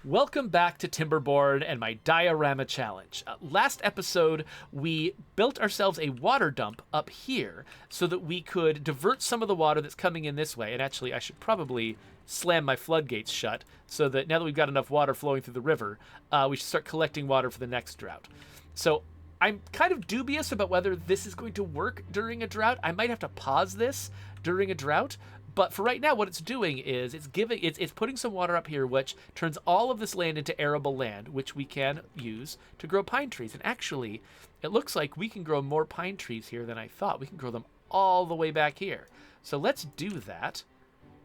Welcome back to Timberborn and my Diorama challenge. Last episode, we built ourselves a water dump up here so that we could divert some of the water that's coming in this way. And actually, I should probably slam my floodgates shut so that now that we've got enough water flowing through the river, we should start collecting water for the next drought. So I'm kind of dubious about whether this is going to work during a drought. I might have to pause this during a drought. But for right now, what it's doing is it's putting some water up here, which turns all of this land into arable land, which we can use to grow pine trees. And actually, it looks like we can grow more pine trees here than I thought. We can grow them all the way back here. So let's do that.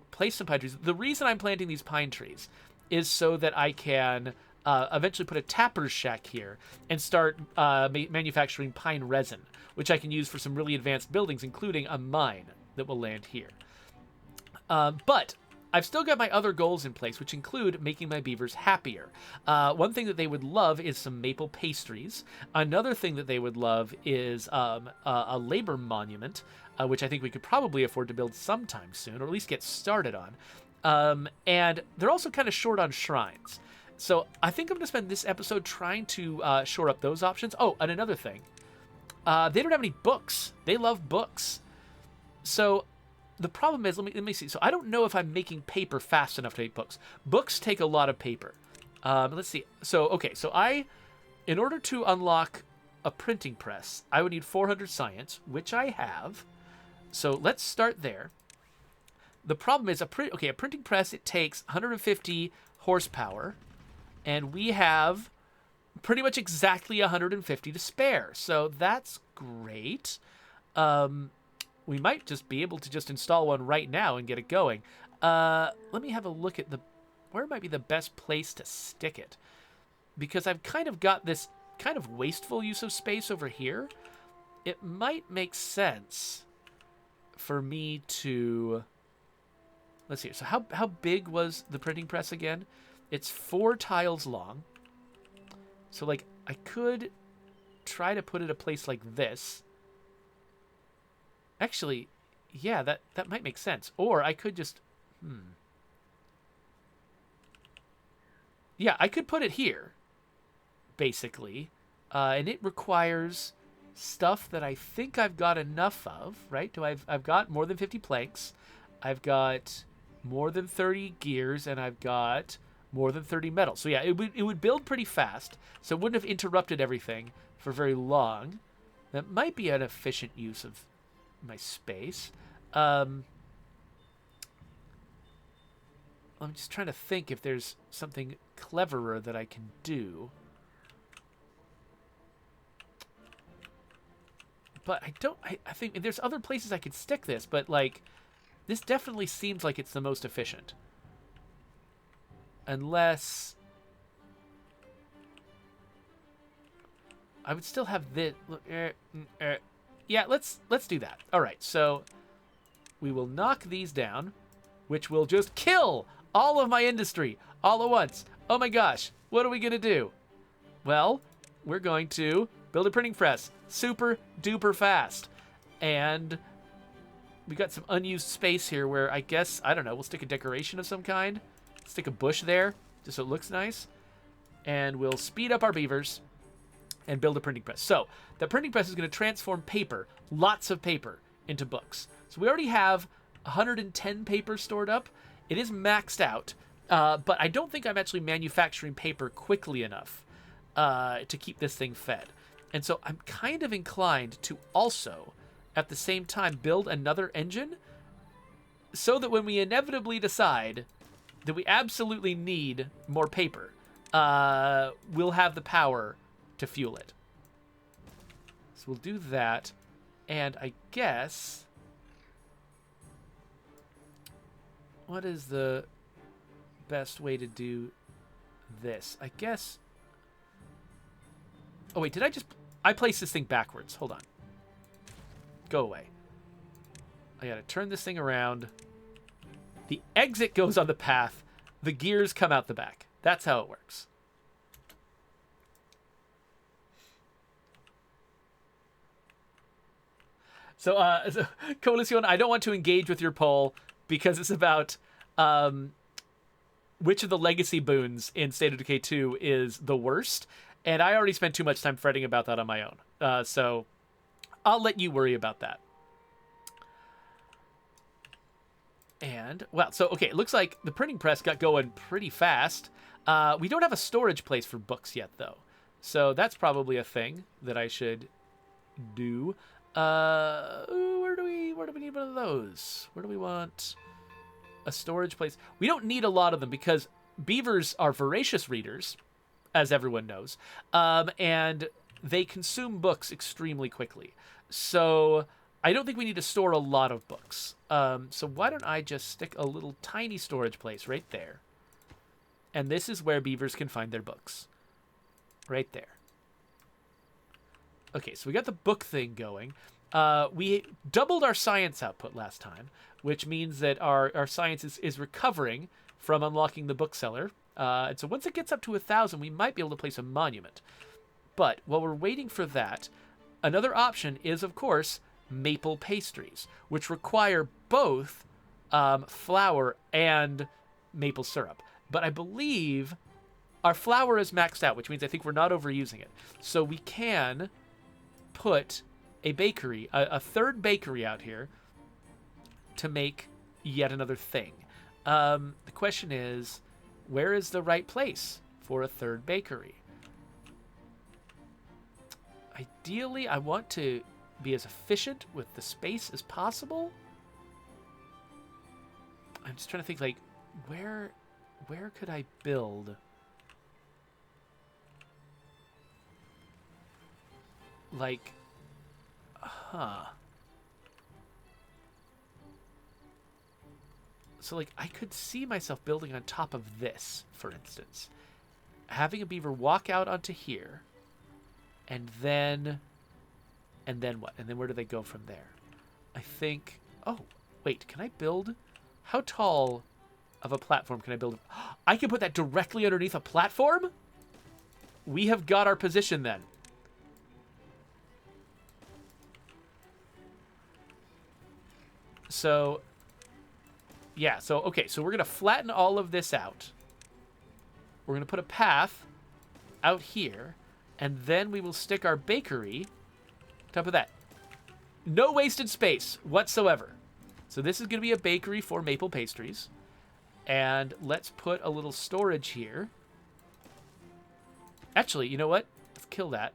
Place some pine trees. The reason I'm planting these pine trees is so that I can eventually put a tapper's shack here and start manufacturing pine resin, which I can use for some really advanced buildings, including a mine that will land here. But I've still got my other goals in place, which include making my beavers happier. One thing that they would love is some maple pastries. Another thing that they would love is a labor monument, which I think we could probably afford to build sometime soon, or at least get started on. And they're also kind of short on shrines. So I think I'm going to spend this episode trying to shore up those options. Oh, and another thing. They don't have any books. They love books. So the problem is, let me see. So I don't know if I'm making paper fast enough to make books. Books take a lot of paper. Let's see. So, okay. So in order to unlock a printing press, I would need 400 science, which I have. So let's start there. The problem is a printing press, it takes 150 horsepower, and we have pretty much exactly 150 to spare. So that's great. We might just be able to just install one right now and get it going. Let me have a look at where might be the best place to stick it. Because I've kind of got this kind of wasteful use of space over here. It might make sense for me to... Let's see. So how big was the printing press again? It's 4 tiles long. So, like, I could try to put it a place like this. Actually, yeah, that might make sense. Or I could just... Yeah, I could put it here, basically. And it requires stuff that I think I've got enough of, right? I've got more than 50 planks. I've got more than 30 gears, and I've got more than 30 metal. So yeah, it would build pretty fast, so it wouldn't have interrupted everything for very long. That might be an efficient use of my space. I'm just trying to think if there's something cleverer that I can do. But I think there's other places I could stick this, but like, this definitely seems like it's the most efficient. Unless I would still have this. Yeah, let's do that. All right, so we will knock these down, which will just kill all of my industry all at once. Oh my gosh, what are we gonna do? Well, we're going to build a printing press super duper fast. And we got some unused space here where I guess, I don't know, we'll stick a decoration of some kind. Stick a bush there, just so it looks nice. And we'll speed up our beavers and build a printing press. So, the printing press is going to transform paper, lots of paper, into books. So we already have 110 paper stored up. It is maxed out, but I don't think I'm actually manufacturing paper quickly enough to keep this thing fed. And so I'm kind of inclined to also, at the same time, build another engine so that when we inevitably decide that we absolutely need more paper, we'll have the power to fuel it. So we'll do that, and I guess... What is the best way to do this? I guess... Oh wait, did I just... I placed this thing backwards. Hold on. Go away. I gotta turn this thing around. The exit goes on the path. The gears come out the back. That's how it works. So, Coalition, I don't want to engage with your poll because it's about which of the legacy boons in State of Decay 2 is the worst, and I already spent too much time fretting about that on my own. So I'll let you worry about that. And, well, so, okay, it looks like the printing press got going pretty fast. We don't have a storage place for books yet, though. So that's probably a thing that I should do. Where do we need one of those? Where do we want a storage place? We don't need a lot of them because beavers are voracious readers, as everyone knows, and they consume books extremely quickly. So I don't think we need to store a lot of books. So why don't I just stick a little tiny storage place right there? And this is where beavers can find their books. Right there. Okay, so we got the book thing going. We doubled our science output last time, which means that our science is recovering from unlocking the bookseller. And so once it gets up to 1,000, we might be able to place a monument. But while we're waiting for that, another option is, of course, maple pastries, which require both flour and maple syrup. But I believe our flour is maxed out, which means I think we're not overusing it. So we can put a bakery, a third bakery out here to make yet another thing. The question is, where is the right place for a third bakery? Ideally, I want to be as efficient with the space as possible. I'm just trying to think, like, where could I build? Like, So, like, I could see myself building on top of this, for instance. Having a beaver walk out onto here, and then what? And then where do they go from there? I think, oh, wait, can I build? How tall of a platform can I build? I can put that directly underneath a platform? We have got our position then. So, yeah, so, okay, so we're going to flatten all of this out. We're going to put a path out here, and then we will stick our bakery on top of that. No wasted space whatsoever. So this is going to be a bakery for maple pastries. And let's put a little storage here. Actually, you know what? Let's kill that.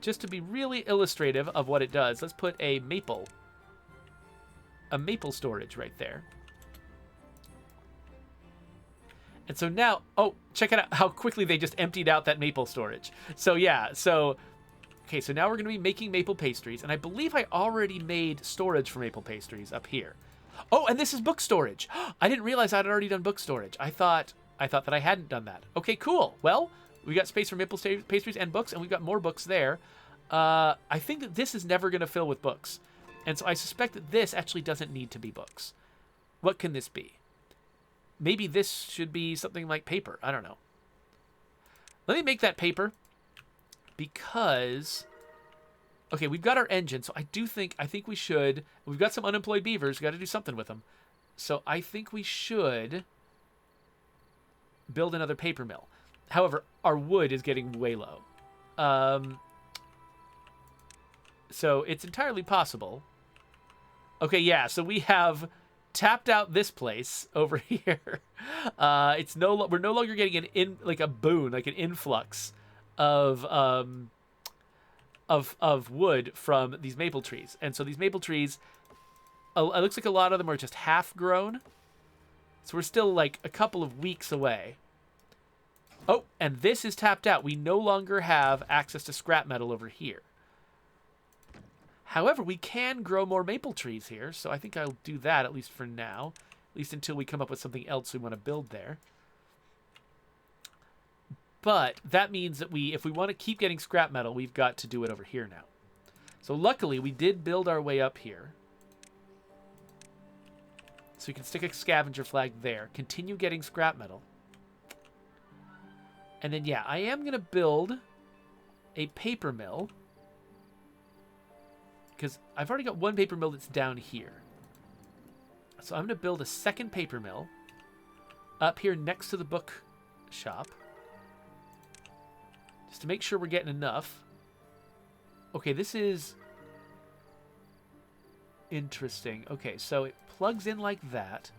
Just to be really illustrative of what it does, let's put a maple storage right there. And so now, oh, check it out how quickly they just emptied out that maple storage. So yeah, so, okay, so now we're going to be making maple pastries, and I believe I already made storage for maple pastries up here. Oh, and this is book storage. I didn't realize I'd already done book storage. I thought that I hadn't done that. Okay, cool. Well, we got space for maple pastries and books, and we've got more books there. I think that this is never going to fill with books. And so I suspect that this actually doesn't need to be books. What can this be? Maybe this should be something like paper. I don't know. Let me make that paper because, okay, we've got our engine. So I think we should, we've got some unemployed beavers. We've got to do something with them. So I think we should build another paper mill. However, our wood is getting way low. So it's entirely possible. Okay, yeah, so we have tapped out this place over here. We're no longer getting a boon, like an influx of wood from these maple trees. And so these maple trees, it looks like a lot of them are just half grown. So we're still like a couple of weeks away. Oh, and this is tapped out. We no longer have access to scrap metal over here. However, we can grow more maple trees here, so I think I'll do that, at least for now. At least until we come up with something else we want to build there. But that means that if we want to keep getting scrap metal, we've got to do it over here now. So luckily, we did build our way up here. So we can stick a scavenger flag there. Continue getting scrap metal. And then, yeah, I am going to build a paper mill. Because I've already got one paper mill that's down here. So I'm going to build a second paper mill up here next to the book shop. Just to make sure we're getting enough. Okay, this is interesting. Okay, so it plugs in like that.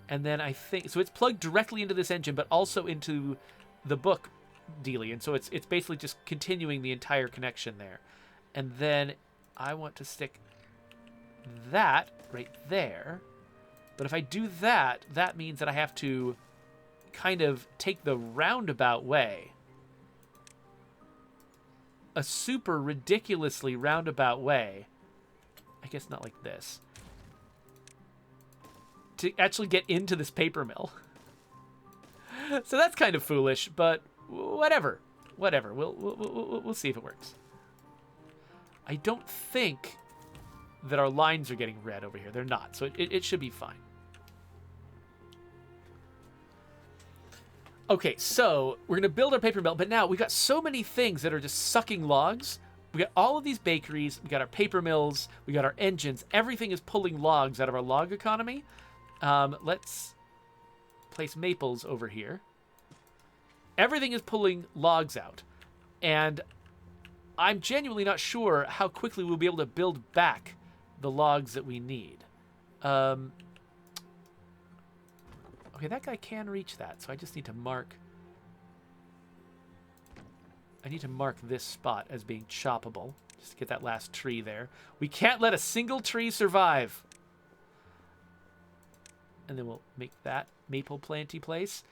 And then I think... So it's plugged directly into this engine, but also into the book dealie. And so it's basically just continuing the entire connection there. And then I want to stick that right there. But if I do that, that means that I have to kind of take the roundabout way. A super ridiculously roundabout way. I guess not like this. To actually get into this paper mill. So that's kind of foolish, but whatever. Whatever. We'll see if it works. I don't think that our lines are getting red over here. They're not, so it should be fine. Okay, so we're going to build our paper mill, but now we've got so many things that are just sucking logs. We got all of these bakeries, we got our paper mills, we got our engines. Everything is pulling logs out of our log economy. Let's place maples over here. Everything is pulling logs out. And I'm genuinely not sure how quickly we'll be able to build back the logs that we need. Okay, that guy can reach that, so I just need to mark... I need to mark this spot as being choppable, just to get that last tree there. We can't let a single tree survive. And then we'll make that maple planty place.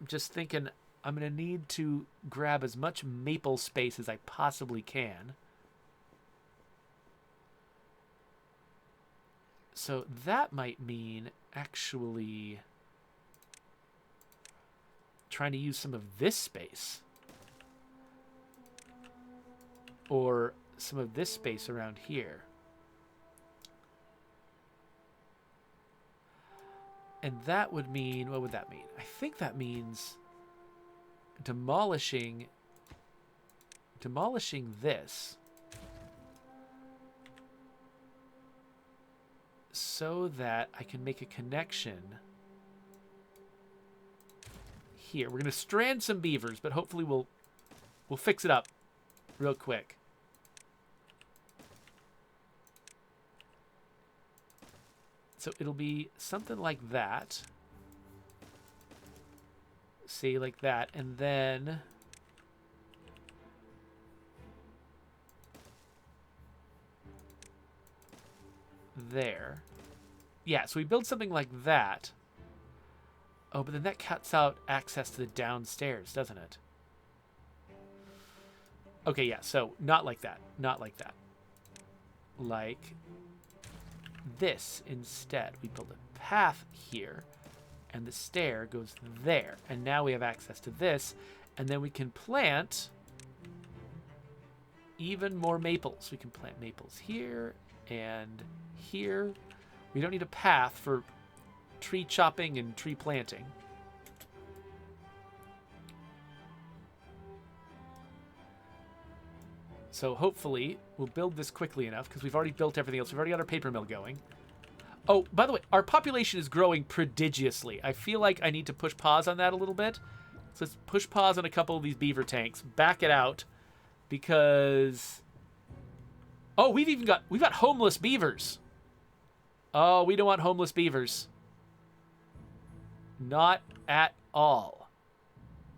I'm just thinking I'm going to need to grab as much maple space as I possibly can. So that might mean actually trying to use some of this space. Or some of this space around here. And that would mean, what would that mean? I think that means demolishing this so that I can make a connection here. We're going to strand some beavers, but hopefully we'll fix it up real quick. So it'll be something like that. See, like that. And then... there. Yeah, so we build something like that. Oh, but then that cuts out access to the downstairs, doesn't it? Okay, yeah, so not like that. Not like that. Like this instead. We build a path here, and the stair goes there. And now we have access to this, and then we can plant even more maples. We can plant maples here and here. We don't need a path for tree chopping and tree planting. So hopefully we'll build this quickly enough because we've already built everything else. We've already got our paper mill going. Oh, by the way, our population is growing prodigiously. I feel like I need to push pause on that a little bit. So let's push pause on a couple of these beaver tanks. Back it out because... oh, we've got homeless beavers. Oh, we don't want homeless beavers. Not at all.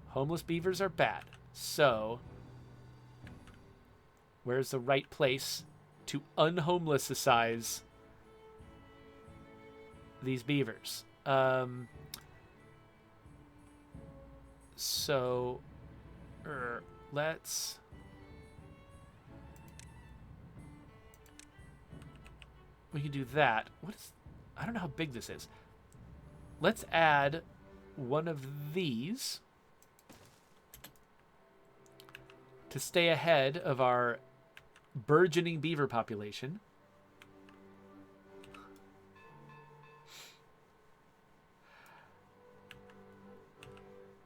Homeless beavers are bad. So... where's the right place to unhomelessicize these beavers? So, let's... we can do that. What is... I don't know how big this is. Let's add one of these to stay ahead of our burgeoning beaver population.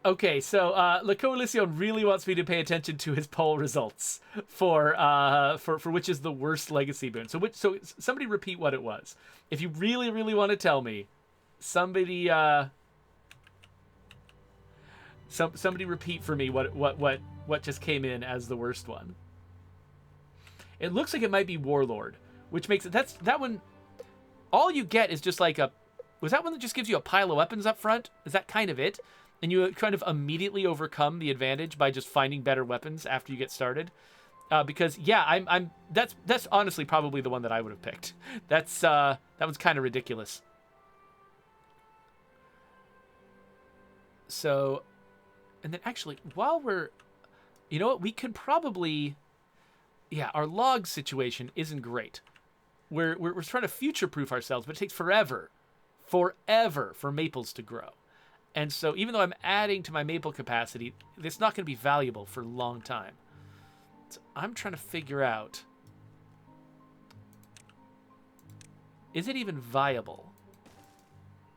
Okay, so La Coalición really wants me to pay attention to his poll results for which is the worst legacy boon. So somebody repeat what it was. If you really, really want to tell me, somebody Somebody repeat for me what just came in as the worst one. It looks like it might be Warlord, which makes it that one. All you get is just like a. Was that one that just gives you a pile of weapons up front? Is that kind of it? And you kind of immediately overcome the advantage by just finding better weapons after you get started. Because yeah, that's honestly probably the one that I would have picked. That one's kind of ridiculous. So, and then actually, while we're, you know what, we can probably, yeah, our log situation isn't great. We're trying to future-proof ourselves, but it takes forever for maples to grow. And so even though I'm adding to my maple capacity, it's not going to be valuable for a long time. So I'm trying to figure out, is it even viable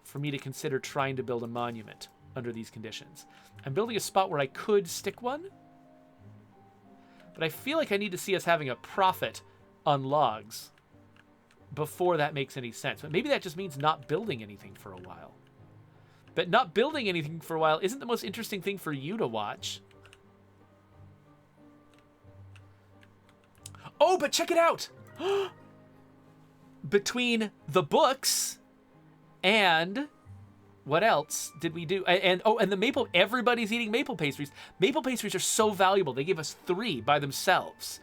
for me to consider trying to build a monument under these conditions? I'm building a spot where I could stick one, but I feel like I need to see us having a profit on logs before that makes any sense. But maybe that just means not building anything for a while. But not building anything for a while isn't the most interesting thing for you to watch. Oh, but check it out! Between the books and what else did we do? And the maple, everybody's eating maple pastries. Maple pastries are so valuable. They gave us 3 by themselves.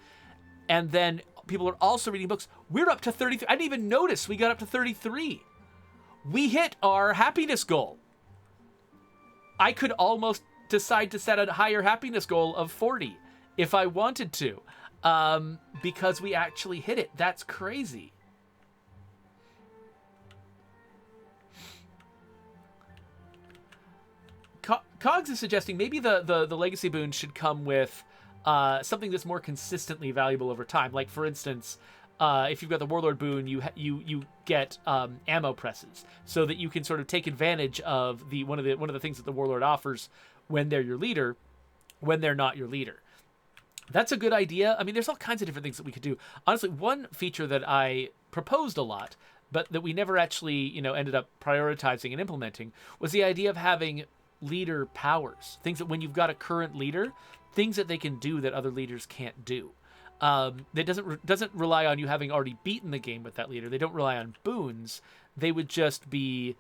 And then people are also reading books. We're up to 33. I didn't even notice we got up to 33. We hit our happiness goal. I could almost decide to set a higher happiness goal of 40 if I wanted to, because we actually hit it. That's crazy. Cogs is suggesting maybe the legacy boon should come with something that's more consistently valuable over time. Like, for instance, if you've got the Warlord boon, you get ammo presses, so that you can sort of take advantage of one of the things that the Warlord offers when they're your leader, when they're not your leader. That's a good idea. I mean, there's all kinds of different things that we could do. Honestly, one feature that I proposed a lot, but that we never actually, ended up prioritizing and implementing, was the idea of having leader powers. Things that when you've got a current leader, things that they can do that other leaders can't do. That doesn't rely on you having already beaten the game with that leader. They don't rely on boons. They would just be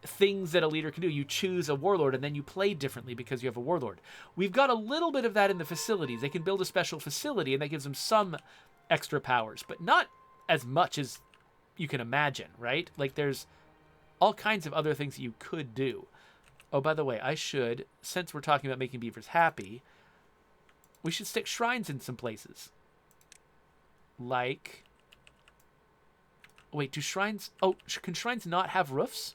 things that a leader can do. You choose a warlord and then you play differently because you have a warlord. We've got a little bit of that in the facilities. They can build a special facility and that gives them some extra powers, but not as much as you can imagine, right? Like, there's all kinds of other things that you could do. Oh, by the way, since we're talking about making beavers happy, we should stick shrines in some places. Like, wait, can shrines not have roofs?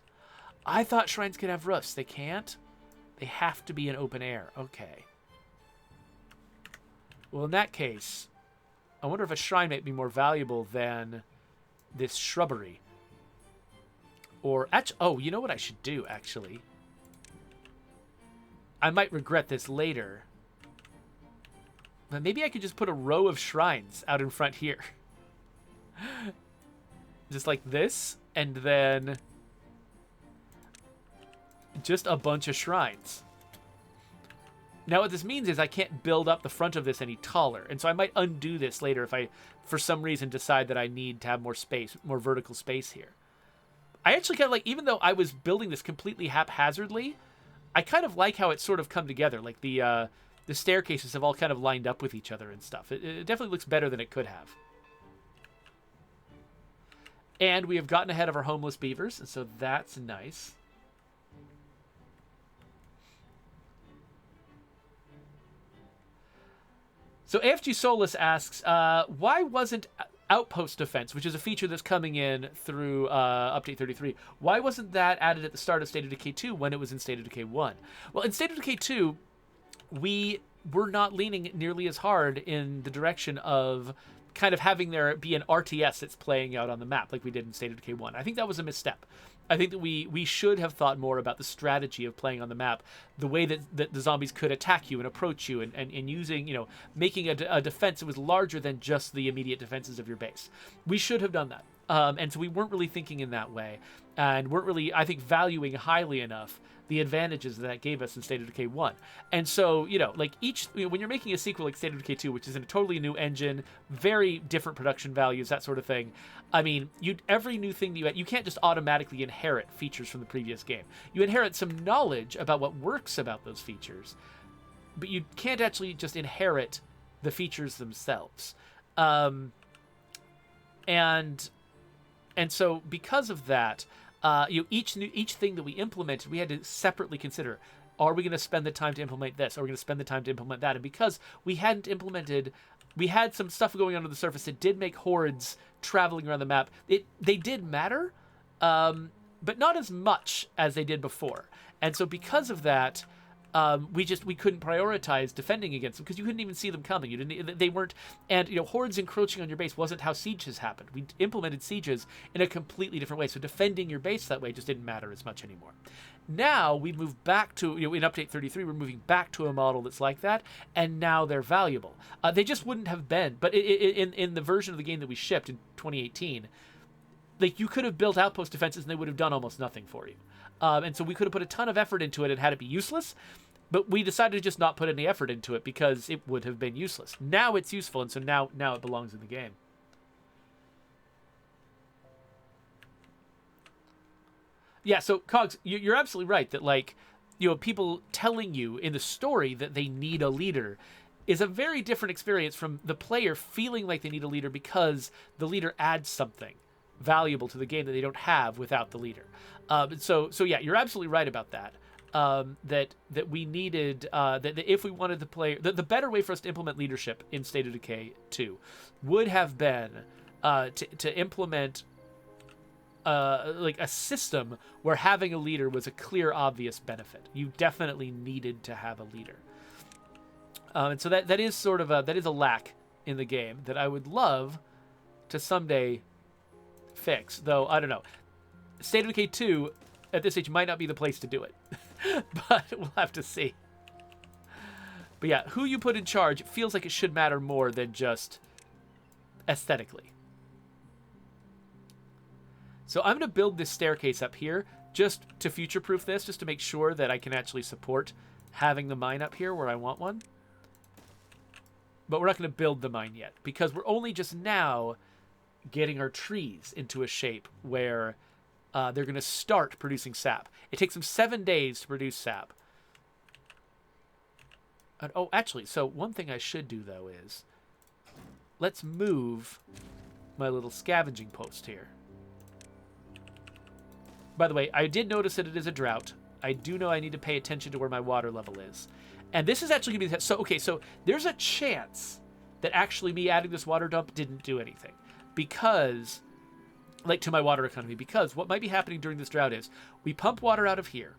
I thought shrines could have roofs. They can't? They have to be in open air. Okay. Well, in that case, I wonder if a shrine might be more valuable than this shrubbery. Or, you know what I should do, actually? I might regret this later. But maybe I could just put a row of shrines out in front here. Just like this, and then just a bunch of shrines. Now what this means is I can't build up the front of this any taller, and so I might undo this later if I, for some reason, decide that I need to have more space, more vertical space here. I actually kind of like, even though I was building this completely haphazardly, I kind of like how it's sort of come together. Like the staircases have all kind of lined up with each other and stuff. It definitely looks better than it could have. And we have gotten ahead of our homeless beavers, and so that's nice. So AFG Solus asks, why wasn't Outpost Defense, which is a feature that's coming in through Update 33, why wasn't that added at the start of State of Decay 2 when it was in State of Decay 1? Well, in State of Decay 2, we were not leaning nearly as hard in the direction of kind of having there be an RTS that's playing out on the map like we did in State of Decay 1. I think that was a misstep. I think that we should have thought more about the strategy of playing on the map, the way that the zombies could attack you and approach you, and using, making a defense that was larger than just the immediate defenses of your base. We should have done that. And so we weren't really thinking in that way, and weren't really, I think, valuing highly enough the advantages that gave us in State of Decay 1. And so, like when you're making a sequel like State of Decay 2, which is in a totally new engine, very different production values, that sort of thing. I mean, every new thing that you can't just automatically inherit features from the previous game. You inherit some knowledge about what works about those features, but you can't actually just inherit the features themselves. And so because of that, each thing that we implemented, we had to separately consider: are we going to spend the time to implement this? Are we going to spend the time to implement that? And because we hadn't implemented, we had some stuff going on under the surface that did make hordes traveling around the map. They did matter, but not as much as they did before. And so because of that, we couldn't prioritize defending against them because you couldn't even see them coming. They weren't, and hordes encroaching on your base wasn't how sieges happened. We implemented sieges in a completely different way. So defending your base that way just didn't matter as much anymore. Now we move back to, in update 33, we're moving back to a model that's like that, and now they're valuable. They just wouldn't have been, but in the version of the game that we shipped in 2018, like you could have built outpost defenses and they would have done almost nothing for you. And so we could have put a ton of effort into it and had it be useless, but we decided to just not put any effort into it because it would have been useless. Now it's useful, and so now it belongs in the game. Yeah, so Cogs, you're absolutely right that, like, people telling you in the story that they need a leader is a very different experience from the player feeling like they need a leader because the leader adds something valuable to the game that they don't have without the leader. So yeah, you're absolutely right about that. That we needed, that if we wanted to play, the better way for us to implement leadership in State of Decay 2 would have been to implement like a system where having a leader was a clear, obvious benefit. You definitely needed to have a leader. And so that is sort of that is a lack in the game that I would love to someday fix, though I don't know. State of Decay 2 at this stage might not be the place to do it. But we'll have to see. But yeah, who you put in charge feels like it should matter more than just aesthetically. So I'm going to build this staircase up here just to future-proof this, just to make sure that I can actually support having the mine up here where I want one. But we're not going to build the mine yet because we're only just now getting our trees into a shape where they're going to start producing sap. It takes them 7 days to produce sap. And, oh, actually, so one thing I should do, though, is let's move my little scavenging post here. By the way, I did notice that it is a drought. I do know I need to pay attention to where my water level is. And this is actually going to be... So, okay, so there's a chance that actually me adding this water dump didn't do anything. Because... like to my water economy, because what might be happening during this drought is we pump water out of here,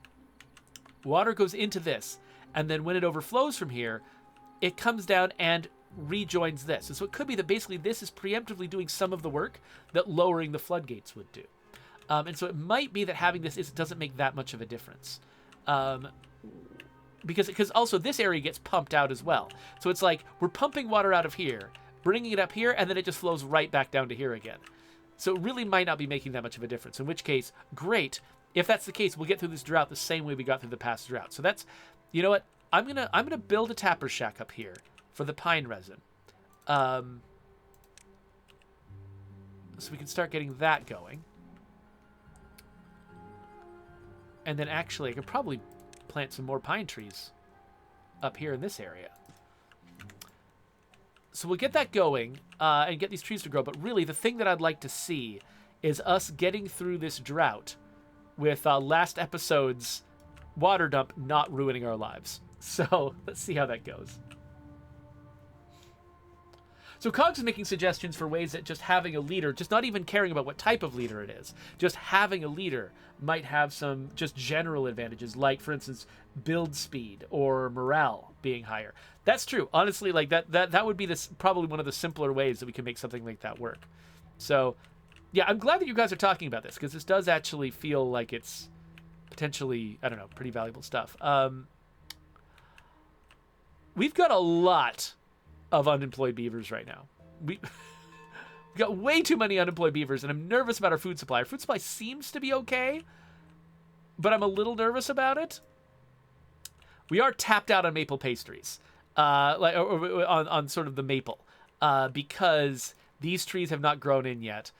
water goes into this, and then when it overflows from here, it comes down and rejoins this. And so it could be that basically this is preemptively doing some of the work that lowering the floodgates would do. And so it might be that having this doesn't make that much of a difference. Because also this area gets pumped out as well. So it's like we're pumping water out of here, bringing it up here, and then it just flows right back down to here again. So it really might not be making that much of a difference, in which case, great. If that's the case, we'll get through this drought the same way we got through the past drought. So that's, you know what? I'm gonna build a tapper shack up here for the pine resin. So we can start getting that going. And then actually, I could probably plant some more pine trees up here in this area. So we'll get that going and get these trees to grow. But really, the thing that I'd like to see is us getting through this drought with last episode's water dump not ruining our lives. So let's see how that goes. So Cogs is making suggestions for ways that just having a leader, just not even caring about what type of leader it is, just having a leader might have some just general advantages, like, for instance, build speed or morale being higher. That's true. Honestly, like that would be probably one of the simpler ways that we can make something like that work. So, yeah, I'm glad that you guys are talking about this, because this does actually feel like it's potentially, I don't know, pretty valuable stuff. We've got a lot of unemployed beavers right now. We've got way too many unemployed beavers, and I'm nervous about our food supply. Our food supply seems to be okay, but I'm a little nervous about it. We are tapped out on maple pastries, on sort of the maple, because these trees have not grown in yet.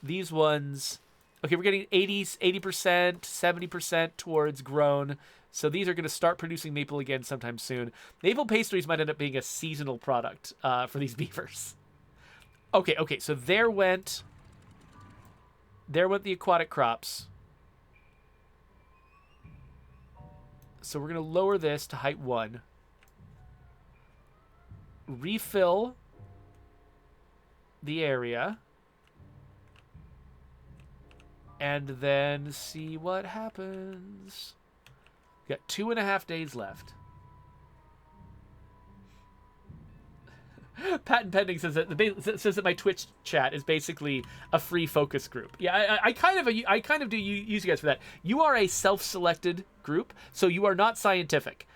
These ones, okay, we're getting 80%, 70% towards grown. So these are going to start producing maple again sometime soon. Maple pastries might end up being a seasonal product for these beavers. Okay, so there went the aquatic crops. So we're going to lower this to height 1. Refill the area. And then see what happens. We got 2.5 days left. Patent Pending says that my Twitch chat is basically a free focus group. Yeah, I kind of do use you guys for that. You are a self-selected group, so you are not scientific.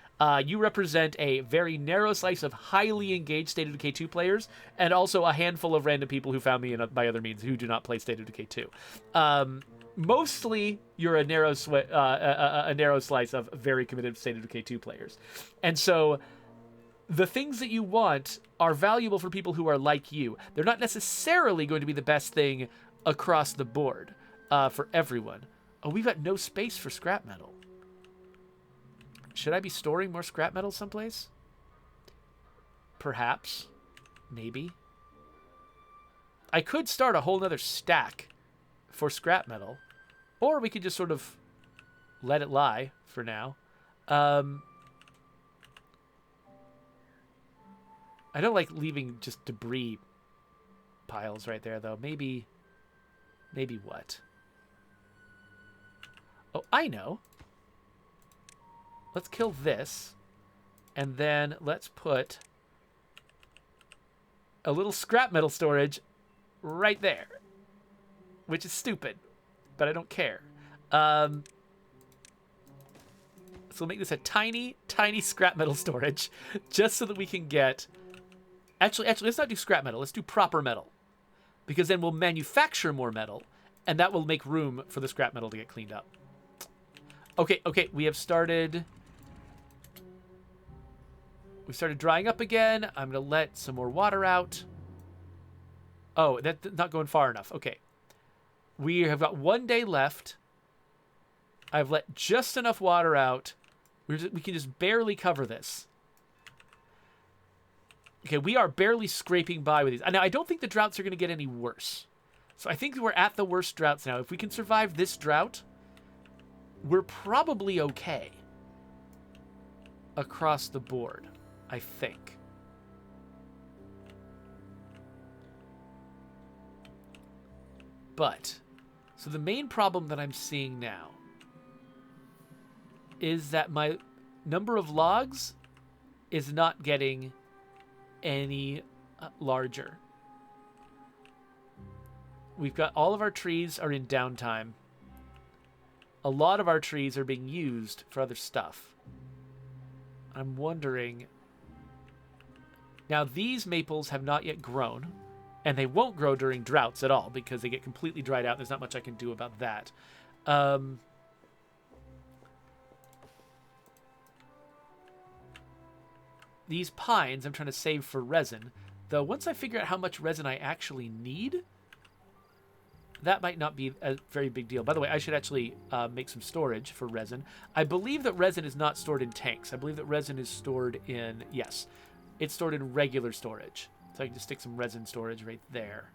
You represent a very narrow slice of highly engaged State of Decay 2 players, and also a handful of random people who found me by other means who do not play State of Decay 2. Mostly, you're a narrow slice of very committed State of Decay 2 players, and so the things that you want are valuable for people who are like you. They're not necessarily going to be the best thing across the board for everyone. Oh, we've got no space for scrap metal. Should I be storing more scrap metal someplace? Perhaps. Maybe. I could start a whole nother stack for scrap metal. Or we could just sort of let it lie for now. I don't like leaving just debris piles right there, though. Maybe what? Oh, I know. Let's kill this. And then let's put a little scrap metal storage right there. Which is stupid, but I don't care. So we'll make this a tiny, tiny scrap metal storage just so that we can get... Actually, let's not do scrap metal. Let's do proper metal. Because then we'll manufacture more metal, and that will make room for the scrap metal to get cleaned up. Okay, we have started... We started drying up again. I'm going to let some more water out. Oh, that's not going far enough. Okay. We have got 1 day left. I've let just enough water out. We can just barely cover this. Okay, we are barely scraping by with these. Now, I don't think the droughts are going to get any worse. So I think we're at the worst droughts now. If we can survive this drought, we're probably okay across the board, I think. But, so the main problem that I'm seeing now is that my number of logs is not getting any larger. We've got all of our trees are in downtime. A lot of our trees are being used for other stuff. I'm wondering... Now, these maples have not yet grown, and they won't grow during droughts at all because they get completely dried out. There's not much I can do about that. These pines I'm trying to save for resin, though once I figure out how much resin I actually need, that might not be a very big deal. By the way, I should actually make some storage for resin. I believe that resin is not stored in tanks. I believe that resin is stored in... Yes, it's stored in regular storage. So I can just stick some resin storage right there.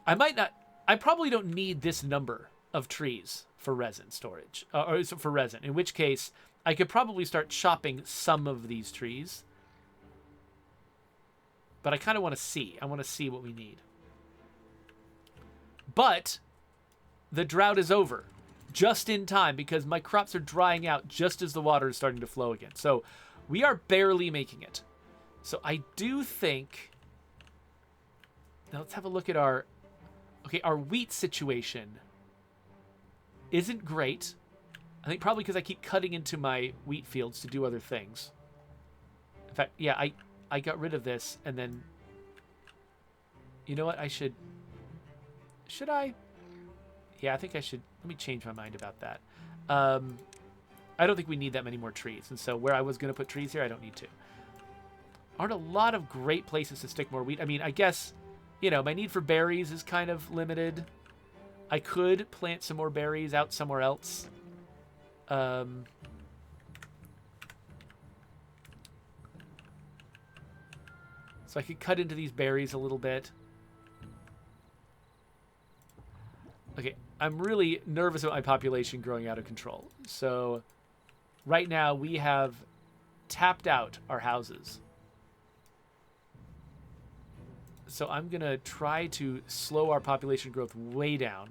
I probably don't need this number of trees for resin storage, or for resin, in which case I could probably start chopping some of these trees. But I kind of want to see. I want to see what we need. But the drought is over just in time because my crops are drying out just as the water is starting to flow again. So we are barely making it. So I do think... Now let's have a look at our... Okay, our wheat situation isn't great. I think probably because I keep cutting into my wheat fields to do other things. In fact, yeah, I got rid of this and then... You know what? I should... Should I? Yeah, I think I should... Let me change my mind about that. I don't think we need that many more trees. And so where I was going to put trees here, I don't need to. Aren't a lot of great places to stick more wheat. I mean, I guess, you know, my need for berries is kind of limited. I could plant some more berries out somewhere else. So I could cut into these berries a little bit. Okay, I'm really nervous about my population growing out of control. So right now we have tapped out our houses. So I'm going to try to slow our population growth way down.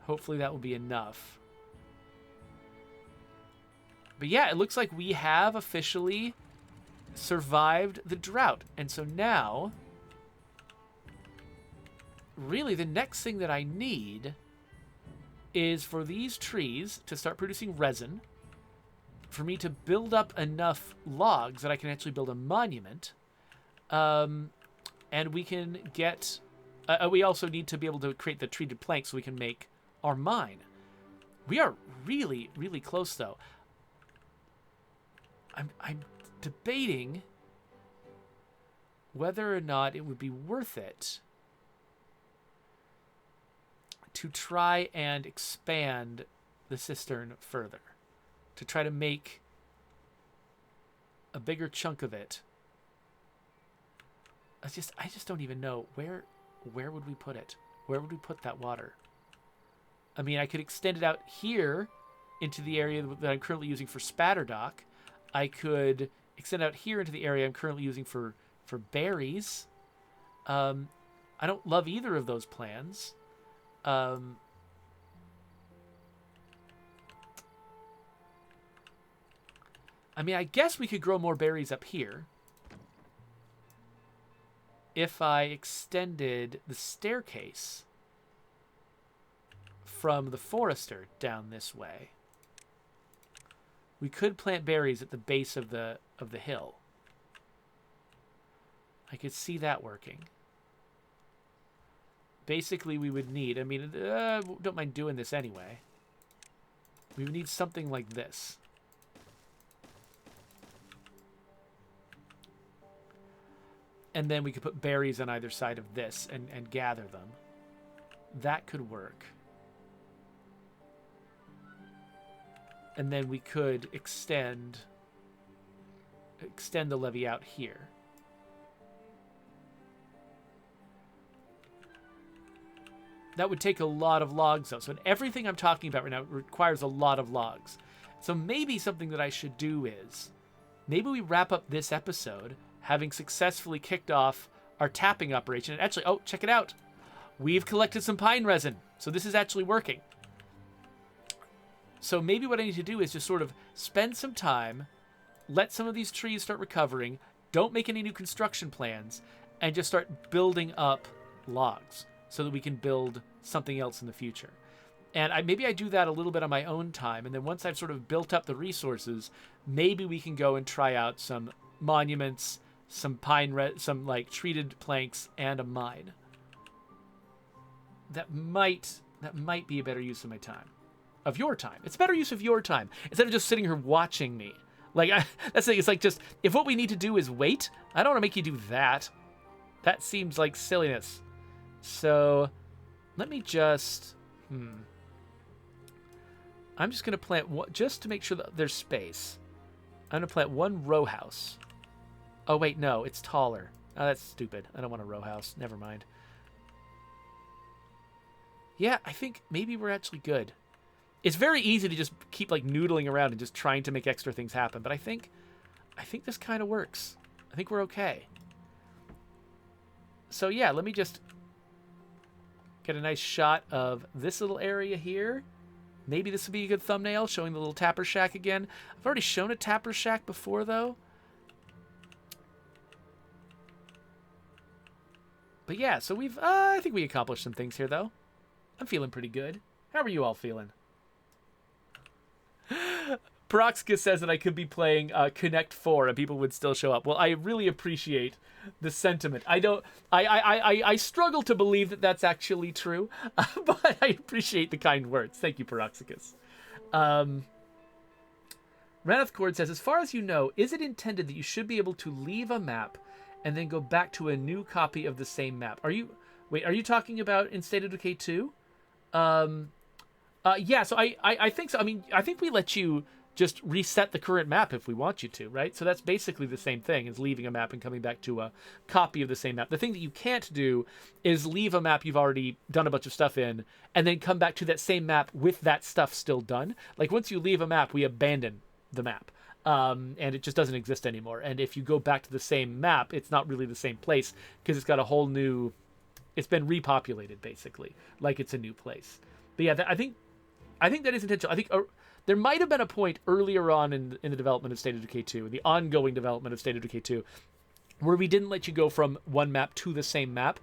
Hopefully that will be enough. But yeah, it looks like we have officially survived the drought. And so now, really the next thing that I need is for these trees to start producing resin, for me to build up enough logs that I can actually build a monument. And we can get... we also need to be able to create the treated planks so we can make our mine. We are really, really close, though. I'm debating whether or not it would be worth it to try and expand the cistern further, to try to make a bigger chunk of it. I just don't even know where would we put it? Where would we put that water? I mean, I could extend it out here into the area that I'm currently using for Spatterdock. I could extend out here into the area I'm currently using for berries. I don't love either of those plans. I mean, I guess we could grow more berries up here if I extended the staircase from the forester down this way. We could plant berries at the base of the hill. I could see that working. Basically, we would need... I mean, don't mind doing this anyway. We would need something like this. And then we could put berries on either side of this and gather them. That could work. And then we could extend the levee out here. That would take a lot of logs, though. So everything I'm talking about right now requires a lot of logs. So maybe something that I should do is, maybe we wrap up this episode having successfully kicked off our tapping operation. And actually, oh, check it out. We've collected some pine resin. So this is actually working. So maybe what I need to do is just sort of spend some time, let some of these trees start recovering, don't make any new construction plans, and just start building up logs so that we can build something else in the future. And maybe I do that a little bit on my own time, and then once I've sort of built up the resources, maybe we can go and try out some monuments, some some like treated planks, and a mine. That might be a better use of my time. Of your time. It's better use of your time instead of just sitting here watching me. Like, that's the thing. It's like, just, if what we need to do is wait, I don't want to make you do that. That seems like silliness. So let me just, I'm just going to plant one, just to make sure that there's space. I'm going to plant one row house. Oh, wait, no, it's taller. Oh, that's stupid. I don't want a row house. Never mind. Yeah, I think maybe we're actually good. It's very easy to just keep like noodling around and just trying to make extra things happen, but I think this kind of works. I think we're okay. So yeah, let me just get a nice shot of this little area here. Maybe this would be a good thumbnail, showing the little tapper shack again. I've already shown a tapper shack before, though. But yeah, so we've, I think we accomplished some things here, though. I'm feeling pretty good. How are you all feeling? Peroxicus says that I could be playing Connect 4 and people would still show up. Well, I really appreciate the sentiment. I struggle to believe that that's actually true, but I appreciate the kind words. Thank you, Peroxicus. Raneth Cord says, as far as you know, is it intended that you should be able to leave a map and then go back to a new copy of the same map? Are you talking about in State of Decay 2? Yeah, so I think so. I mean, I think we let you just reset the current map if we want you to, right? So that's basically the same thing as leaving a map and coming back to a copy of the same map. The thing that you can't do is leave a map you've already done a bunch of stuff in and then come back to that same map with that stuff still done. Like, once you leave a map, we abandon the map. And it just doesn't exist anymore. And if you go back to the same map, it's not really the same place because it's got a whole new... It's been repopulated, basically, like it's a new place. But yeah, I think that is intentional. I think there might have been a point earlier on in the development of State of Decay 2, the ongoing development of State of Decay 2, where we didn't let you go from one map to the same map,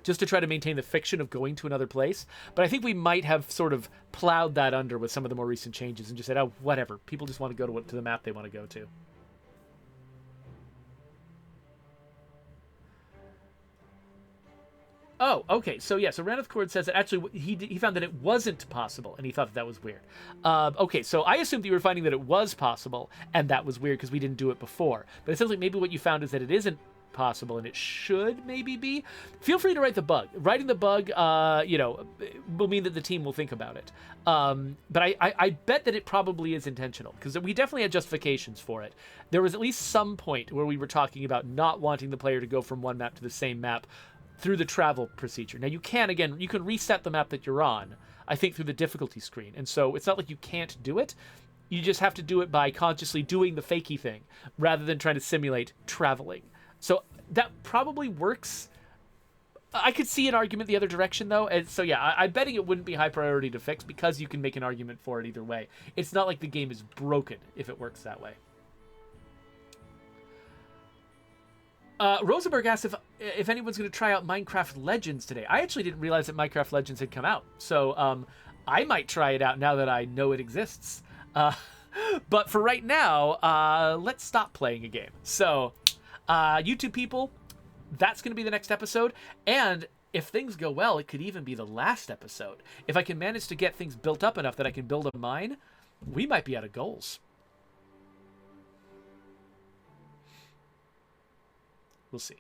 just to try to maintain the fiction of going to another place. But I think we might have sort of plowed that under with some of the more recent changes and just said, oh, whatever. People just want to go to the map they want to go to. Oh, okay. So yeah, so Raneth Cord says that actually he found that it wasn't possible, and he thought that was weird. Okay, so I assumed that you were finding that it was possible, and that was weird because we didn't do it before. But it sounds like maybe what you found is that it isn't possible, and it should maybe be. Feel free to write the bug. Writing the bug, will mean that the team will think about it. But I bet that it probably is intentional, because we definitely had justifications for it. There was at least some point where we were talking about not wanting the player to go from one map to the same map through the travel procedure. Now, you can reset the map that you're on, I think, through the difficulty screen. And so it's not like you can't do it. You just have to do it by consciously doing the fakey thing rather than trying to simulate traveling. So that probably works. I could see an argument the other direction, though. And so, yeah, I'm betting it wouldn't be high priority to fix because you can make an argument for it either way. It's not like the game is broken if it works that way. Rosenberg asked if anyone's going to try out Minecraft Legends today. I actually didn't realize that Minecraft Legends had come out. So I might try it out now that I know it exists. But for right now, let's stop playing a game. So, YouTube people, that's going to be the next episode. And if things go well, it could even be the last episode. If I can manage to get things built up enough that I can build a mine, we might be out of goals. We'll see.